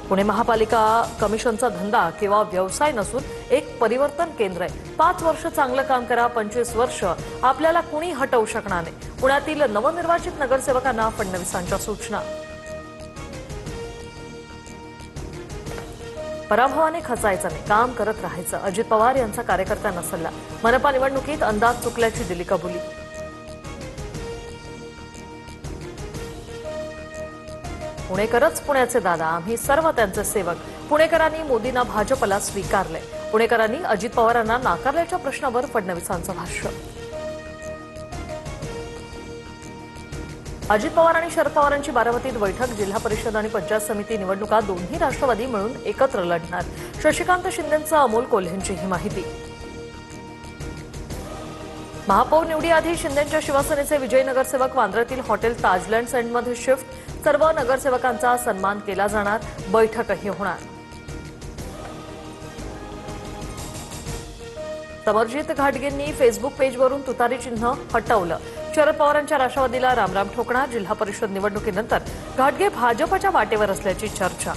पुणे महापालिका कमिशनचा धंदा किंवा व्यवसाय नसून एक परिवर्तन केंद्र आहे। 5 वर्ष चांगलं काम करा, 25 वर्ष आपल्याला कुणी हटवू शकणार नाही। पुण्यातील नवनिर्वाचित नगरसेवकांना फडणवीसांच्या सूचना। पराभवाने खचायचं नाही, काम करत राहायचं, अजित पवार यांचा कार्यकर्त्यांना सल्ला। मनपा निवडणुकीत अंदाज चुकल्याची दिली कबुली। पुणेकरच पुण्याचे दादा, आम्ही सर्व त्यांचे सेवक। पुणेकरांनी मोदींना भाजपला स्वीकारले, पुणेकरांनी अजित पवारांना नाकारल्याच्या प्रश्नावर फडणवीसांचं भाष्य। अजित पवार आणि शरद पवारांची बारामतीत बैठक। जिल्हा परिषद आणि पंचायत समिती निवडणुका दोन्ही राष्ट्रवादी मिळून एकत्र लढणार। शशिकांत शिंदेंचा अमोल कोल्हेंची ही माहिती। महापौर निवडीआधी शिंदेंच्या शिवसेनेचे विजयी नगरसेवक वांद्र्यातील हॉटेल ताजलँड सेंटमध्ये शिफ्ट। सर्व नगरसेवकांचा सन्मान केला जाणार, बैठकही होणार। समरजित घाटगेंनी फेसबुक पेजवरून तुतारी चिन्ह हटवलं। शरद पवारांच्या राष्ट्रवादीला रामराम ठोकणार। जिल्हा परिषद निवडणुकीनंतर घाटगे भाजपच्या वाटेवर असल्याची चर्चा।